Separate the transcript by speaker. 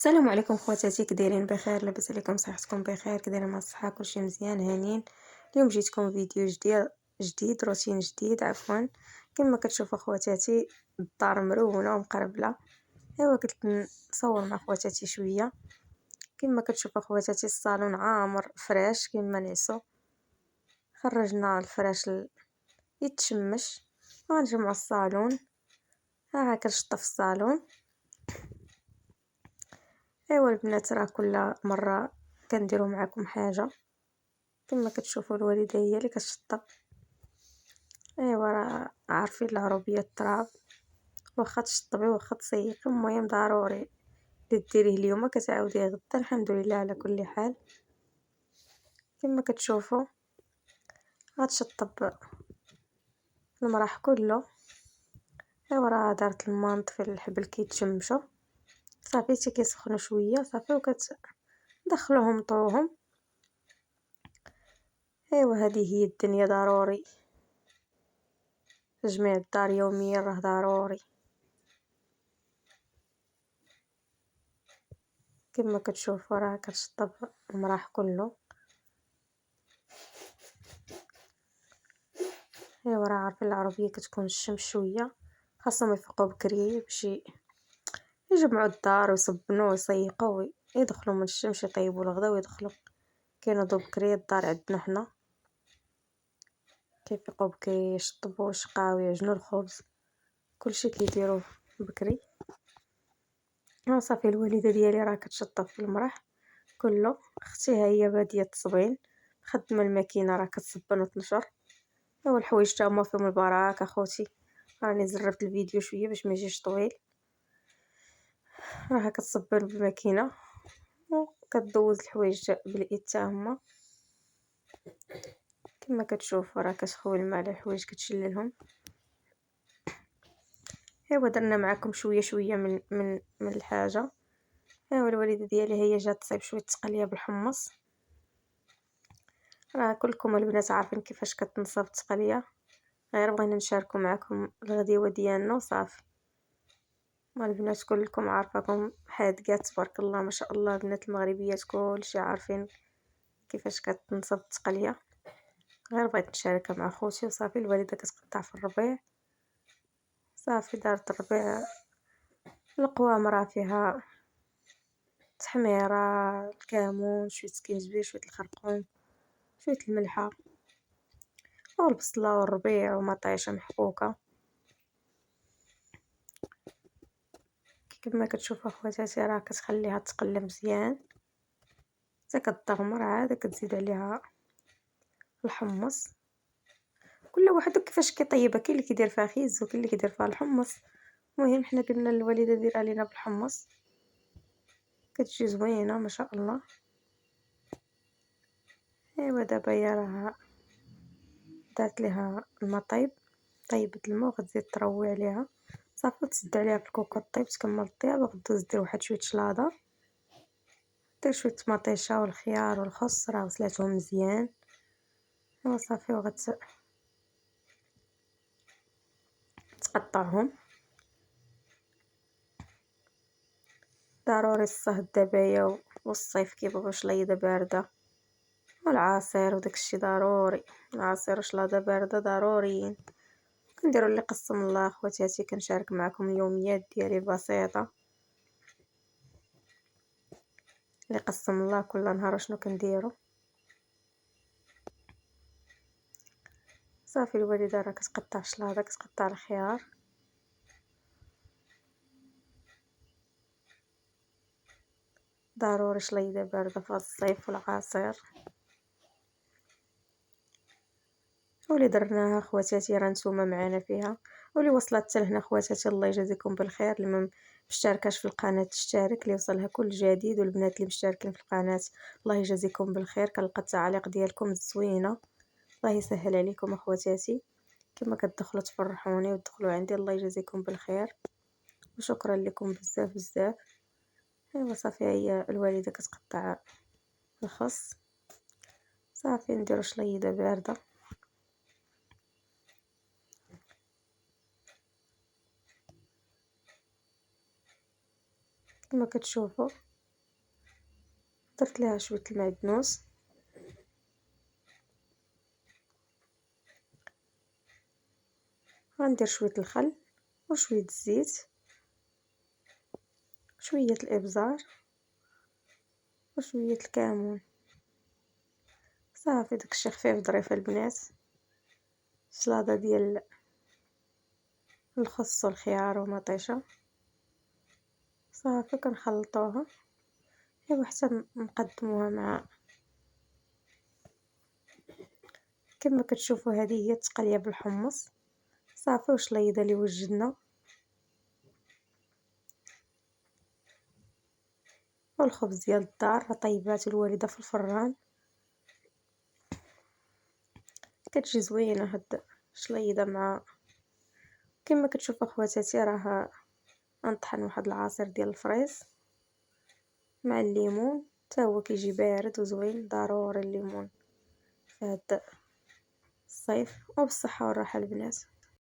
Speaker 1: السلام عليكم خواتاتي، كدايرين بخير؟ لاباس عليكم؟ صحتكم بخير؟ كدايرين مع الصحه؟ كلشي مزيان هانين. اليوم جيتكم فيديو جديد روتين جديد عفوا. كما كتشوفوا خواتاتي، الدار مرونه ومقربله. ايوا قلت نصور مع خواتاتي شويه. كما كتشوفوا خواتاتي، الصالون عامر فراش كما نعسو. خرجنا الفراش يتشمش. غنجمعوا الصالون. ها كنشطف الصالون. ايوا البنات، راه كل مره كنديروا معكم حاجه. كما كتشوفوا الوالده هي اللي كتشطب. ايوا راه عارفين العربيه التراب، واخا تشطبي واخا تصيقي المهم ضروري اللي ديريه اليوم كتعاوديه غدا. الحمد لله على كل حال. كما كتشوفوا غتشطب المراح كله. ايوا راه دارت الماء، نطفي الحبل كيتشمشوا صافي حتى كيسخنوا شويه صافي وكتدخلوهم طوهم. ايوا هذه هي الدنيا، ضروري تجميع الدار يوميا راه ضروري. كما كتشوفوا راه كتشطب المراح كله. ايوا راه عارفين العربيه كتكون الشمس شويه، خاصهم يفيقوا بكري باش يجمعوا الدار ويصبنوا ويسيقوا ويدخلوا من الشمس، يطيبوا الغدا ويدخلوا. كينوضوا بكري الدار عندنا حنا كيفيقوا بكري، يشطبوا ويشقاو ويعجنوا الخبز، كلشي كيديروه بكري. صافي الوالده ديالي راه كتشطب في المرح كله. اختي ها هي باديه التصبين، خدمه الماكينه راه كتصبن وتنشر. ايوا الحوايج تا هما فيهم البراك اخوتي. راني زربت الفيديو شويه باش ما يجيش طويل. راها كتصبن بالماكينه وكتدوز الحوايج بالايد تا هما. كما كتشوفوا راه كتخوي الماء على الحوايج كتشللهم. ايوا درنا معكم شويه شويه من الحاجه. ايوا الوالده ديالي هي جات تصايب شويه تقليه بالحمص. راه كلكم البنات عارفين كيفاش كتنصب التقليه، غير بغينا نشاركو معكم الغديوه ديالنا وصافي. ما البنات كلكم عارفاكم حادقات تبارك الله ما شاء الله. البنات المغربيات كلشي عارفين كيفاش كتنصب التقليه، غير بغيت نشاركها مع خوتي وصافي. الوالده كتقطع في الربيع صافي، دارت الربيع. القوام راه فيها تحميره، الكمون، شويه سكينجبير، شويه الخرقوم، شويه الملحه والبصله والربيع ومطيشه محكوكه. كما كتشوفوا اخواتاتي راه كتخليها تقلى مزيان حتى كتغمر، عاد كتزيد عليها الحمص. كل واحد كيفاش كيطيبها، كاين اللي كيدير فيها خيز وكاين اللي كيدير فيها الحمص. المهم حنا قلنا للوالده دير علينا بالحمص، كتجي زوينه ما شاء الله. ايوا دابا هي راه دارت ليها الماء طيب، طيبت الماء وغتزيد تروي عليها صافي وتسد عليها في الكوكوط طيب تكمل الطياب. وغدوز دير واحد شويه شلاضه، دير شويه طماطيشه والخيار والخس راه غسلاتهم مزيان. ايوا صافي تقطعهم. ضروري الصهد دابايا والصيف كيبغيو شليضه بارده والعصير وداكشي ضروري. العصير وشلاضه بارده ضروريين. كنديروا اللي قسم الله اخواتاتي. كنشارك معكم اليوميات ديالي بسيطه، اللي قسم الله كل نهار شنو كنديروا. صافي الوالده راه كتقطع الشلاضه، كتقطع الخيار. ضروري شليضه بارده في هاد الصيف والعصير. واللي درناها خواتاتي راه نتوما معنا فيها، واللي وصلت حتى لهنا خواتاتي الله يجازيكم بالخير. اللي ما مشتركاش في القناه تشترك ليوصلها كل جديد، والبنات اللي مشتركين في القناه الله يجازيكم بالخير. كنلقى التعاليق ديالكم الزوينه، الله يسهل عليكم اخواتاتي. كما كتدخلوا تفرحوني وتدخلوا عندي الله يجازيكم بالخير، وشكرا لكم بزاف بزاف. ايوا صافي هي الوالده كتقطع الخس صافي نديرو شليضه بارده. كما كتشوفوا درت ليها شويه المعدنوس، غندير شويه الخل وشويه الزيت، شويه الابزار وشويه الكمون. صافي داكشي خفيف ظريف البنات. سلاطه ديال الخس والخيار ومطيشه. صافي كنخلطوها ايوا حتى نقدموها مع، كما كتشوفوا هذه هي التقليه بالحمص. صافي وشليضه اللي وجدنا، والخبز ديال الدار راه طيبات الوالده في الفران. كتجي زوينه هاد شليضه مع، كما كتشوفوا خواتاتي راه غنطحن واحد العصير ديال الفريز مع الليمون، حتى هو كيجي بارد وزوين. ضروري الليمون في هاد الصيف. وبالصحه والراحه البنات.